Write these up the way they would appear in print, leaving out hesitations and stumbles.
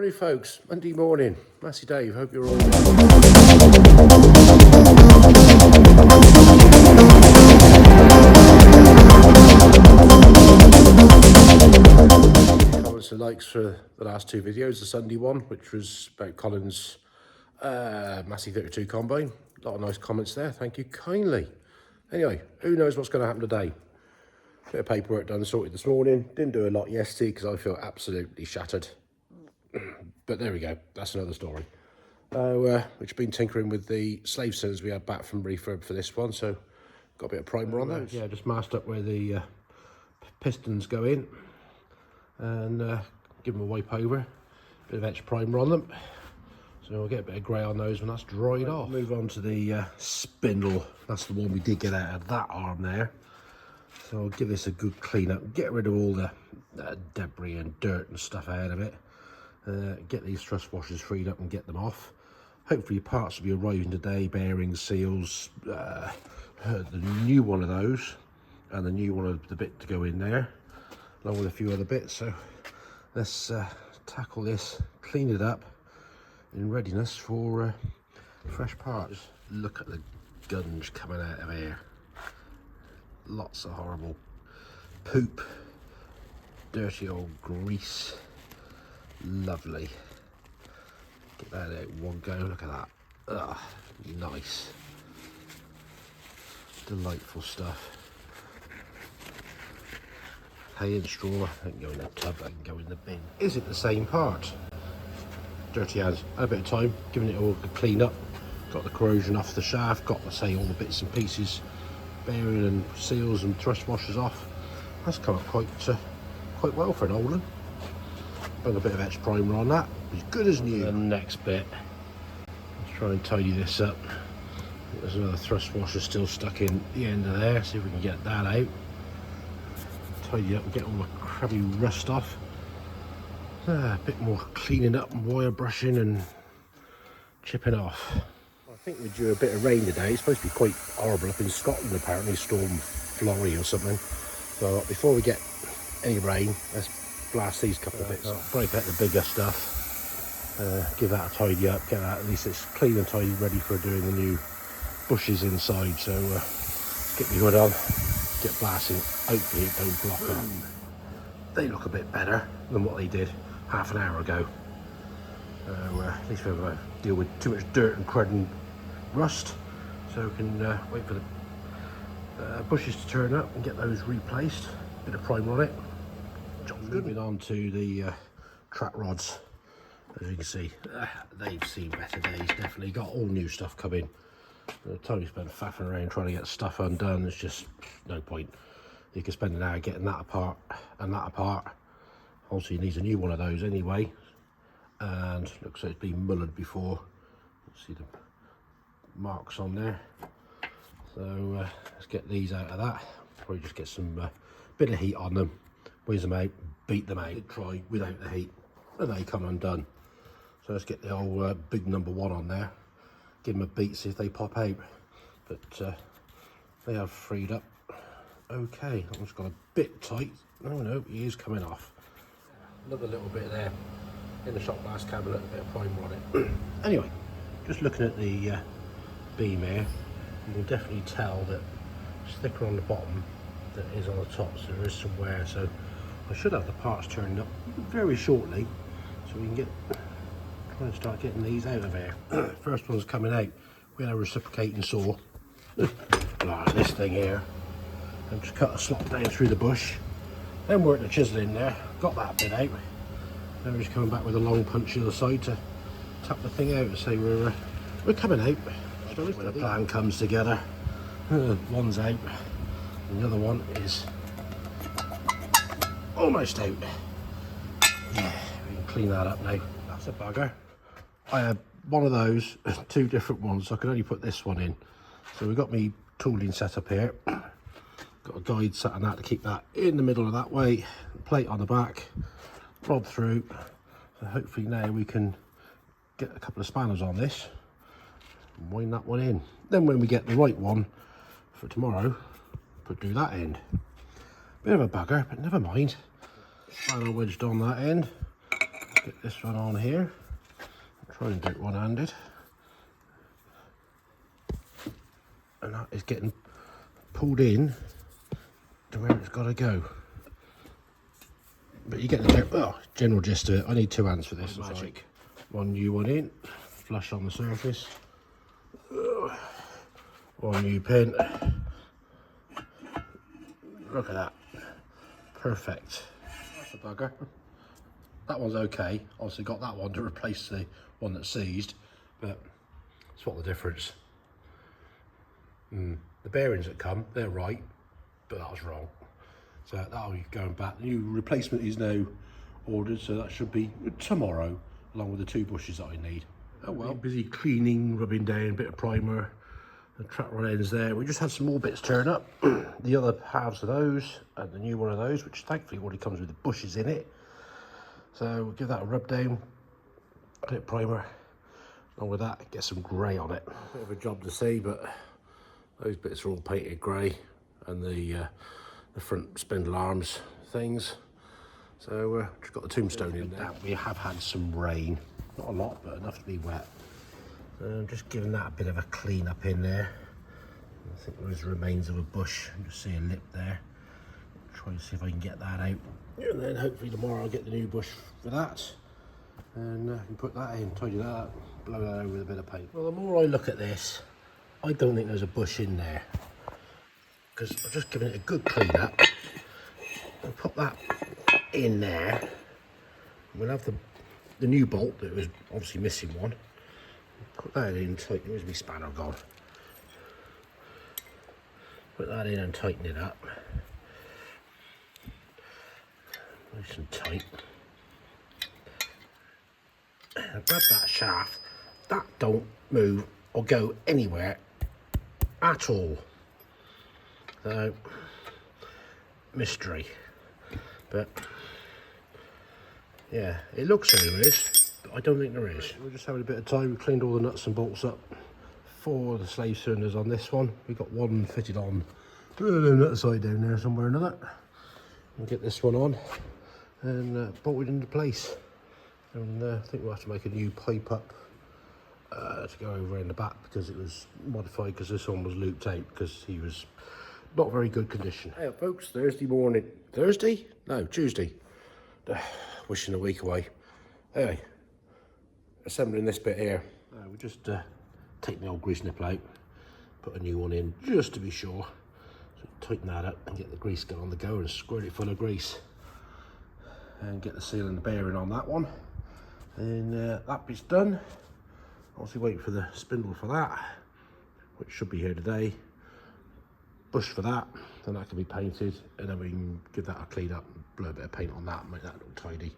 Morning folks, Monday morning. Massey Dave, hope you're all well. Comments and likes for the last two videos, the Sunday one, which was about Colin's Massey 32 combine. A lot of nice comments there, thank you kindly. Anyway, who knows what's going to happen today? Bit of paperwork done, sorted this morning. Didn't do a lot yesterday because I feel absolutely shattered. But there we go, that's another story. Which been tinkering with the slave cylinders we had back from refurb for this one, so got a bit of primer on those. Yeah, just masked up where the pistons go in and give them a wipe over. Bit of extra primer on them, so we'll get a bit of grey on those when that's dried off. Move on to the spindle. That's the one we did get out of that arm there. So I'll give this a good clean up, get rid of all the debris and dirt and stuff out of it. Get these thrust washers freed up and get them off. Hopefully parts will be arriving today, bearings, seals, the new one of those and the new one of the bit to go in there, along with a few other bits. So let's tackle this, clean it up in readiness for fresh parts. Look at the gunge coming out of here. Lots of horrible poop, dirty old grease. Lovely. Get that out one go, look at that. Ugh, nice. Delightful stuff. Hay and straw, I can go in the tub, I can go in the bin. Is it the same part? Dirty hands. Had a bit of time, giving it all a clean up. Got the corrosion off the shaft, got to say all the bits and pieces, bearing and seals and thrust washers off. That's come up quite well for an old one. Bung a bit of extra primer on that, as good as new. And the next bit, let's try and tidy this up. There's another thrust washer still stuck in the end of there, see if we can get that out. Tidy up and get all the crabby rust off. A bit more cleaning up and wire brushing and chipping off. I think we're due a bit of rain today. It's supposed to be quite horrible up in Scotland apparently, Storm Florrie or something. So before we get any rain, let's blast these couple of bits off. Break out the bigger stuff, give that a tidy up, get that, at least it's clean and tidy, ready for doing the new bushes inside. So get the hood on, get blasting, hopefully it don't block up. They look a bit better than what they did half an hour ago. At least we haven't deal with too much dirt and crud and rust, so we can wait for the bushes to turn up and get those replaced. Bit of primer on it. Moving on to the track rods, as you can see, they've seen better days. Definitely got all new stuff coming. The time you spend faffing around trying to get stuff undone, it's just no point. You can spend an hour getting that apart and that apart. Also, you need a new one of those anyway, and looks like it's been mullered before. See the marks on there. So let's get these out of that. Probably just get some bit of heat on them, whiz them out, beat them out. Try without the heat and they come undone. So let's get the old big number one on there, give them a beat, see if they pop out. But they have freed up okay. That one's got a bit tight. No, he is coming off. Another little bit there in the shop glass cabinet, a bit of primer on it. Anyway, just looking at the beam here, you can definitely tell that it's thicker on the bottom than it is on the top, so there is some wear. So I should have the parts turned up very shortly, so we can try and start getting these out of here. First one's coming out. We had a reciprocating saw, like this thing here, and just cut a slot down through the bush. Then worked the chisel in there, got that bit out. Then we're just coming back with a long punch the other side to tap the thing out and say we're coming out. So when the plan comes together, one's out, and the other one is almost out. Yeah, we can clean that up now. That's a bugger. I had one of those, two different ones, so I could only put this one in. So we've got me tooling set up here. Got a guide set on that to keep that in the middle of that way. Plate on the back, rod through. So hopefully now we can get a couple of spanners on this and wind that one in. Then when we get the right one for tomorrow, could do that end. Bit of a bugger, but never mind. Spanner wedged on that end. Get this one on here. Try and do it one-handed. And that is getting pulled in to where it's got to go. But you get the general gist of it. I need 2 hands for this. Magic. One new one in, flush on the surface. One new pin. Look at that. Perfect. That's a bugger. That one's okay. Obviously got that one to replace the one that's seized, but spot the difference. The bearings that come, they're right, but that was wrong. So that'll be going back. The new replacement is now ordered, so that should be tomorrow, along with the 2 bushes that I need. Oh well. Busy cleaning, rubbing down, a bit of primer, the track rod ends there. We just had some more bits turn up. The other halves of those, and the new one of those, which thankfully already comes with the bushes in it. So we'll give that a rub down, a bit of primer. Along with that, get some grey on it. A bit of a job to see, but those bits are all painted grey, and the front spindle arms things. So just got the tombstone in there. We have had some rain, not a lot, but enough to be wet. So I'm just giving that a bit of a clean up in there. I think there's remains of a bush. You can see a lip there. Try and see if I can get that out. And then hopefully tomorrow I'll get the new bush for that. And I can put that in, tidy that up, blow that over with a bit of paint. Well, the more I look at this, I don't think there's a bush in there. Because I've just given it a good clean up. I'll put that in there. We'll have the new bolt that was obviously missing one. Put that in, tighten. Where's my spanner gone? Put that in and tighten it up. Nice and tight. And grab that shaft. That don't move or go anywhere at all. So, mystery. But yeah, it looks like there is, but I don't think there is. We're just having a bit of time. We cleaned all the nuts and bolts up for the slave cylinders on this one. We got one fitted on that side down there somewhere or another. We'll get this one on and bolted into place. And I think we'll have to make a new pipe up to go over in the back, because it was modified because this one was looped out because he was not very good condition. Hey folks, Thursday morning. Thursday? No, Tuesday. Wishing a week away. Anyway, assembling this bit here. We just take the old grease nipple out, put a new one in just to be sure. So tighten that up and get the grease gun on the go and squirt it full of grease. And get the seal and the bearing on that one. And that bit's done. Obviously wait for the spindle for that, which should be here today. Bush for that, then that can be painted, and then we can give that a clean up, blow a bit of paint on that, make that look tidy.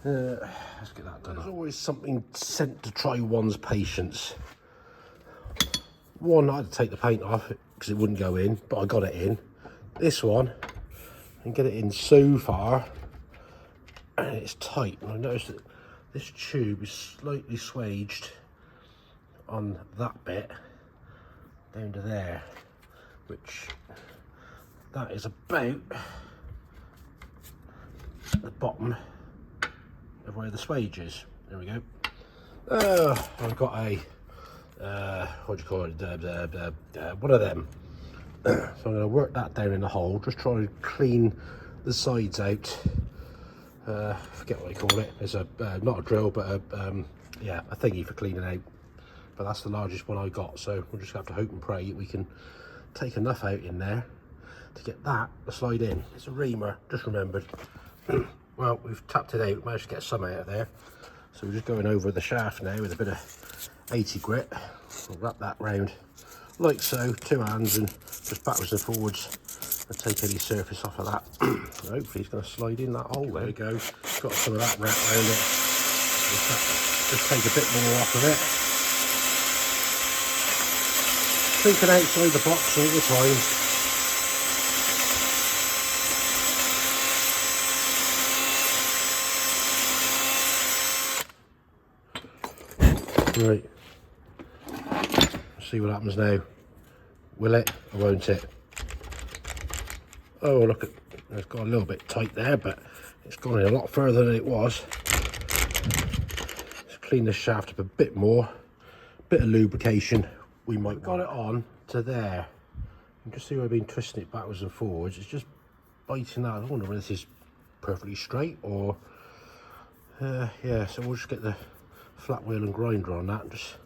Let's get that done. There's always something sent to try one's patience. One, I had to take the paint off because it wouldn't go in, but I got it in. This one, and get it in so far, and it's tight. And I noticed that this tube is slightly swaged on that bit down to there, which that is about the bottom of where the swage is. There we go. I've got a what do you call it, one of them. So I'm going to work that down in the hole, just try and clean the sides out. Forget what they call it. It's a not a drill, but yeah, a thingy for cleaning out. But that's the largest one I got, so we'll just have to hope and pray that we can take enough out in there to get that to slide in. It's a reamer, just remembered. Well, we've tapped it out, managed to get some out of there. So we're just going over the shaft now with a bit of 80 grit. We'll wrap that round like so, 2 hands, and just backwards and forwards and take any surface off of that. So hopefully it's going to slide in that hole. There we go. Got some of that wrapped around it. Just take a bit more off of it. Thinking outside the box all the time. Right, let's see what happens now. Will it or won't it? Oh, look, it's got a little bit tight there, but it's gone in a lot further than it was. clean the shaft up a bit more, bit of lubrication. We might got it on to there. You can just see where I've been twisting it backwards and forwards. It's just biting out. I wonder whether this is perfectly straight or yeah. So we'll just get the flat wheel and grinder on that and just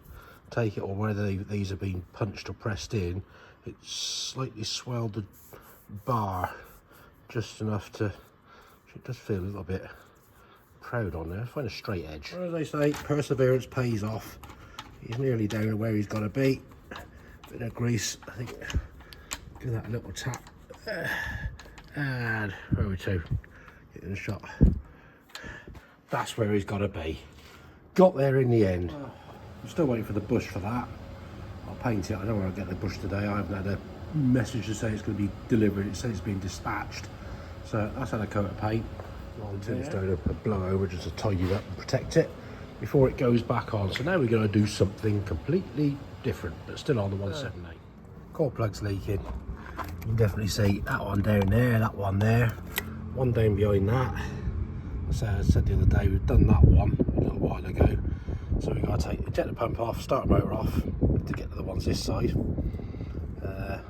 take it, or whether these have been punched or pressed in. It's slightly swelled the bar just enough to, it does feel a little bit proud on there. Find a straight edge. Well, as I say, perseverance pays off. He's nearly down to where he's got to be. Bit of grease, I think. Give that a little tap. And where are we to? Get in the shot. That's where he's got to be. Got there in the end. I'm still waiting for the bush for that. I'll paint it. I don't want to get the bush today. I haven't had a message to say it's going to be delivered. It says it's been dispatched. So that's had a coat of paint. Long tombstone, a blow over just to tidy it up and protect it before it goes back on. So now we're going to do something completely different, but still on the 178. Core plug's leaking. You can definitely see that one down there, that one there, one down behind that. So I said the other day, we've done that one a little while ago. So we've got to take the ejector pump off, start the motor off to get to the ones this side.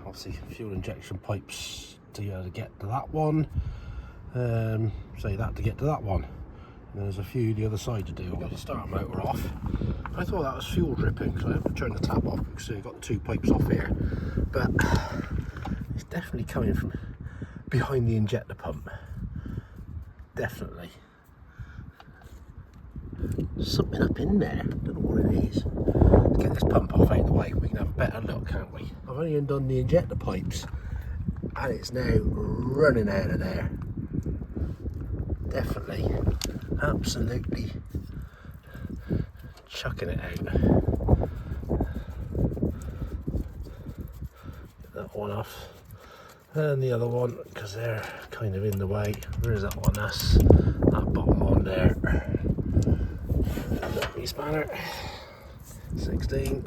Obviously fuel injection pipes to get to that one. Say that to get to that one. And there's a few the other side to do. I've got to start the motor off. I thought that was fuel dripping, so I have to turn the tap off because you've got two pipes off here. But it's definitely coming from behind the injector pump. Definitely. Something up in there. Don't know what it is. Let's get this pump off out of the way. We can have a better look, can't we? I've only undone the injector pipes and it's now running out of there. Definitely, absolutely chucking it out. Get that one off, and the other one, because they're kind of in the way. Where's that one? That's that bottom one there. Lucky spanner, 16.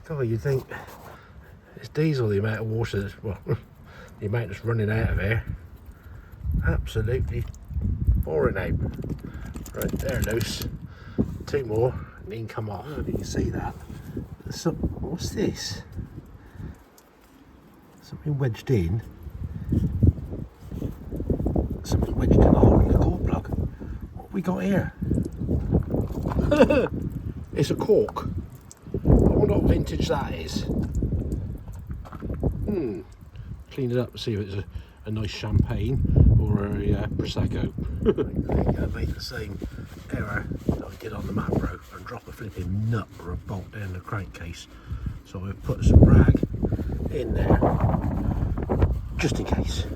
God, you'd think it's diesel, the amount of water that's, well, the amount that's running out of here. Absolutely pouring out. Right, they're loose. Two more, and they can come off. I don't know if you can see that. What's this? Something wedged in. Something wedged in the hole in the core plug. What have we got here? It's a cork. I wonder what vintage that is. Clean it up and see if it's a nice champagne or a Prosecco. I'm going to make the same error that I did on the Mavro and drop a flipping nut or a bolt down the crankcase. So I've put some rag in there just in case.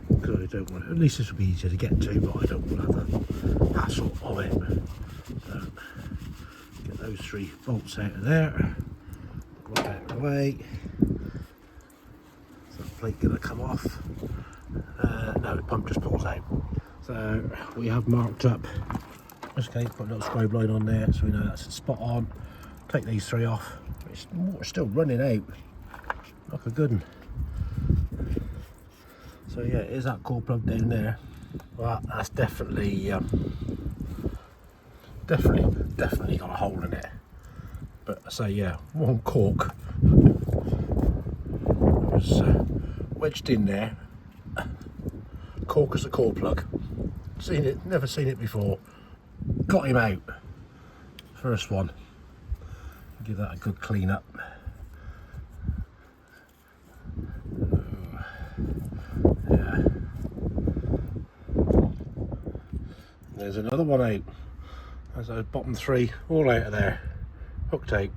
Because I don't want, at least this will be easier to get to, but I don't want to have the hassle of it. So get those three bolts out of there. Right out of the way. So the plate going to come off. No, the pump just pulls out. So we have marked up. Okay, put a little scribe line on there so we know that's spot on. Take these three off. It's still running out. Like a good one. So yeah, is that core plug down there? Well, that's definitely definitely got a hole in it. But I say yeah, one cork was wedged in there. Cork as a core plug. Seen it, never seen it before. Got him out. First one. Give that a good clean up. Yeah. There's another one out. There's those bottom three all out of there. Hooked out.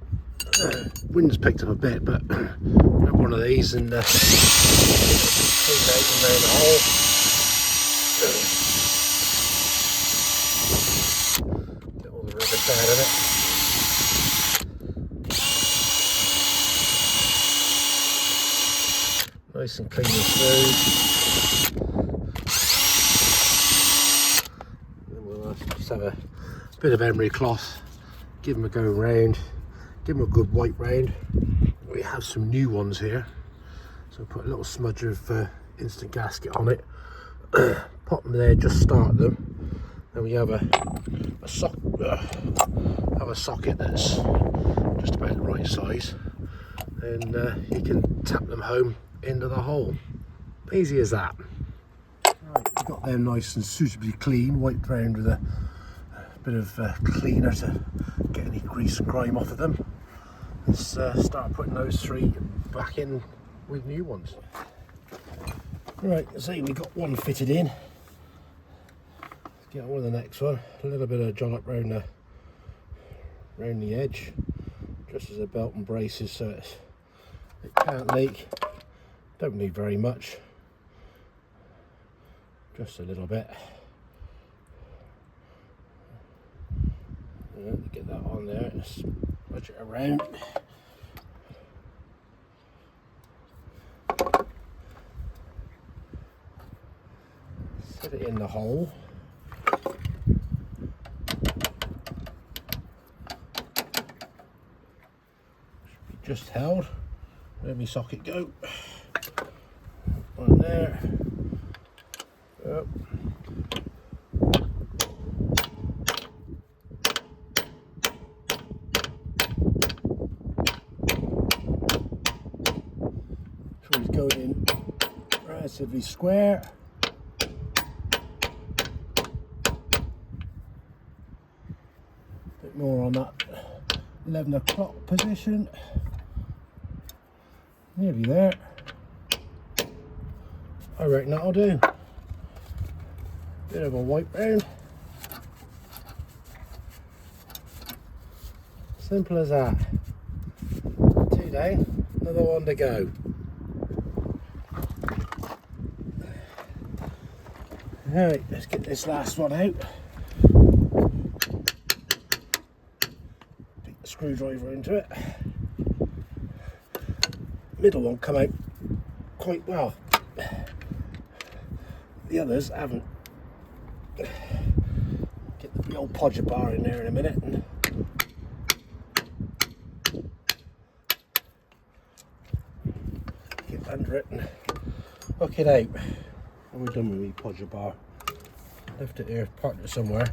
Wind's picked up a bit, but one of these and clean out and down the hole. Get all the rivets out of it. Nice and clean and smooth. Then we'll just have a bit of emery cloth, give them a go round, give them a good wipe round. We have some new ones here, so put a little smudge of instant gasket on it. pop them there, just start them. Then we have a socket that's just about the right size, and you can tap them home into the hole. Easy as that. Right, we've got them nice and suitably clean, wiped round with a bit of cleaner to get any grease and grime off of them. Let's start putting those 3 back in with new ones. Right, see, we got one fitted in. Let's get on with the next one. A little bit of jollop round the edge, just as a belt and braces, so it can't leak. Don't need very much, just a little bit. Get that on there, just budge it around. Set it in the hole. Should be just held. Let me socket go. One there. Yep. So he's going in relatively square. Bit more on that 11 o'clock position. Nearly there. I reckon that'll do. Bit of a wipe round. Simple as that. 2 down, another one to go. Alright, let's get this last one out. Stick the screwdriver into it. Middle one come out quite well. The others haven't. Get the old podger bar in there in a minute and get under it and hook it out. And we're done with the podger bar. Left it here, parked it somewhere.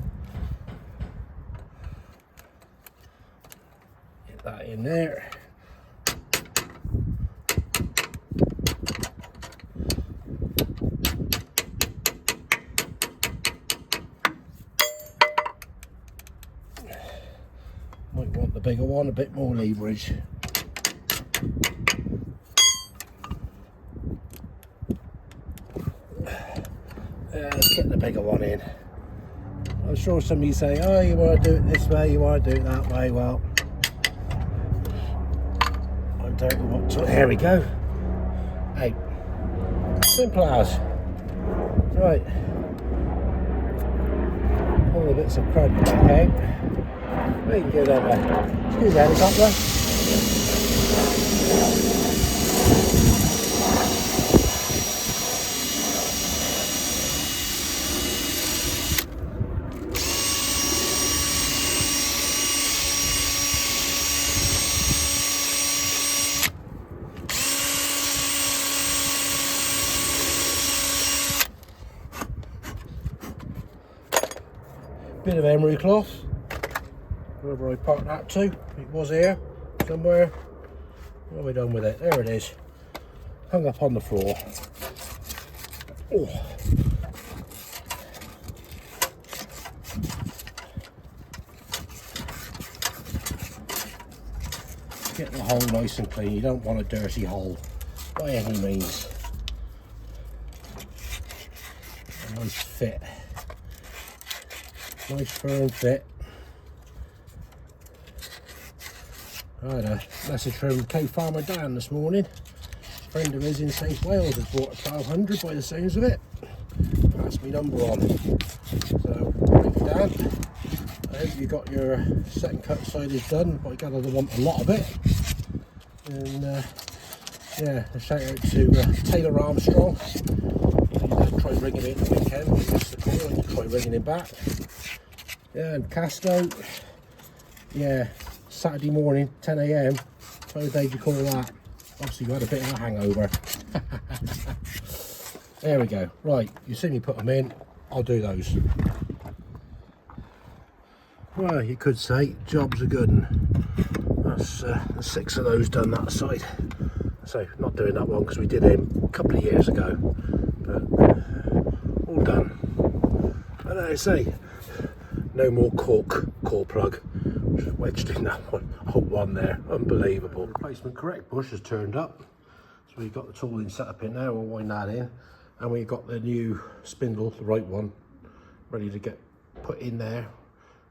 Get that in there. Might want the bigger one, a bit more leverage. Let's get the bigger one in. I'm sure some of you say, oh, you want to do it this way, you want to do it that way. Well, I don't know what to. Here we go. Hey, simple as. Right. All the bits of crud back out. We can give them a, excuse the helicopter. Bit of emery cloth, wherever I parked that to. It was here somewhere. What have we done with it? There it is. Hung up on the floor. Oh. Get the hole nice and clean. You don't want a dirty hole by any means. A nice fit. Nice firm fit. I had a message from K Farmer Dan this morning. A friend of his in South Wales has bought a 1200 by the sounds of it. That's my number on. So, thank you, Dan. I hope you got your second cut sidage done. I gather they want a lot of it. And yeah, a shout out to Taylor Armstrong. He tried ringing me at the weekend. He missed the call. I tried ringing him back. Yeah, and Casto, yeah, Saturday morning, 10 AM. What day do you call that? Obviously, you had a bit of a hangover. There we go. Right, you see me put them in. I'll do those. Well, you could say jobs are good, and that's 6 of those done that side. So not doing that one because we did him a couple of years ago, but all done. And as I say, no more cork core plug, just wedged in that one, whole one there, unbelievable. Replacement correct bush has turned up, so we've got the tooling set up in there. We'll wind that in, and we've got the new spindle, the right one, ready to get put in there.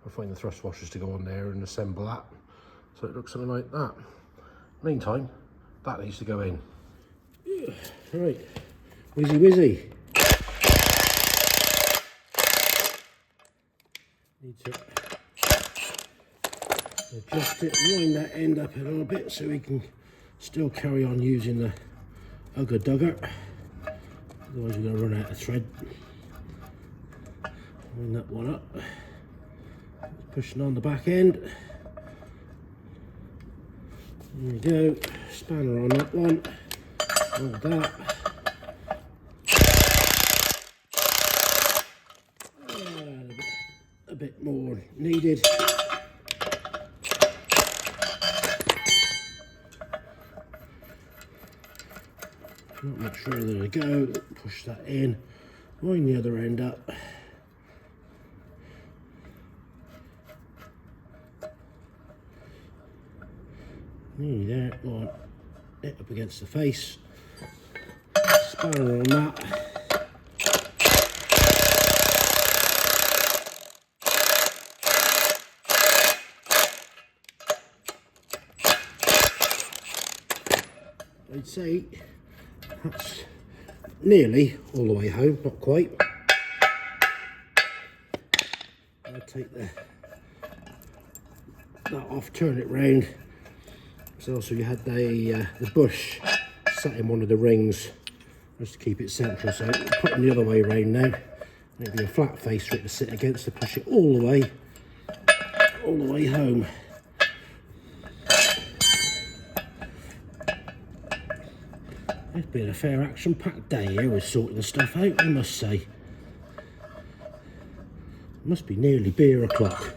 I'll find the thrust washers to go on there and assemble that, so it looks something like that. Meantime, that needs to go in. Right, whizzy whizzy. Need to adjust it, wind that end up a little bit so we can still carry on using the Ugger Dugger. Otherwise we're going to run out of thread. Wind that one up. Pushing on the back end. There we go. Spanner on that one. Hold that. A bit more needed. Not much further to go. Push that in. Wind the other end up. Nearly there. Go on. Hit up against the face. Spanner on that. I'd say that's nearly all the way home, not quite. I'll take that off, turn it round. So also you had the bush sat in one of the rings just to keep it central. So putting the other way around now, it'll be a flat face for it to sit against to push it all the way home. It's been a fair action-packed day here with sorting the stuff out, I must say. It must be nearly beer o'clock.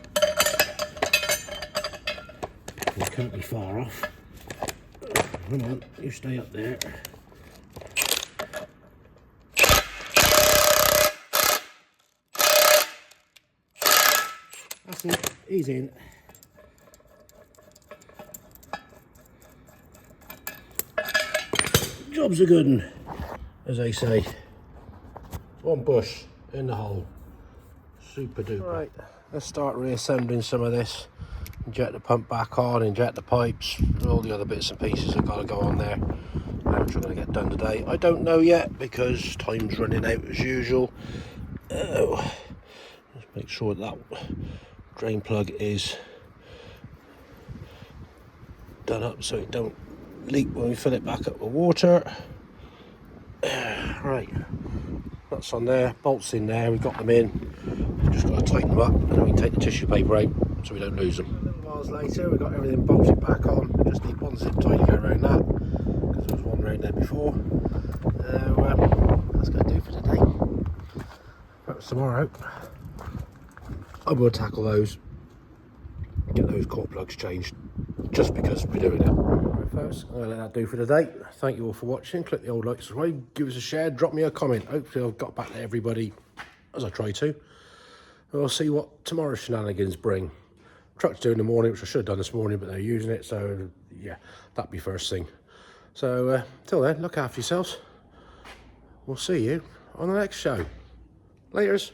We can't be far off. Come on, you stay up there. That's it, he's in. Job's a good one, as they say. One bush in the hole. Super duper. Right, let's start reassembling some of this. Inject the pump back on, inject the pipes, and all the other bits and pieces have got to go on there. How much we're going to get done today, I don't know yet, because time's running out as usual. Let's make sure that drain plug is done up so it don't leak when we fill it back up with water. Right, that's on there, bolts in there, we've got them in. Just got to tighten them up, and then we can take the tissue paper out so we don't lose them. A little while later, we've got everything bolted back on. We just need one zip tie to go around that, because there was one around there before. That's going to do for today. Perhaps tomorrow I will tackle those, get those core plugs changed, just because we're doing it. Right folks, I'm going to let that do for today. Thank you all for watching. Click the old like, subscribe, give us a share, drop me a comment. Hopefully I've got back to everybody as I try to. We'll see what tomorrow's shenanigans bring. Truck's due in the morning, which I should have done this morning, but they're using it, so yeah, that'd be first thing. So till then, look after yourselves. We'll see you on the next show. Laters.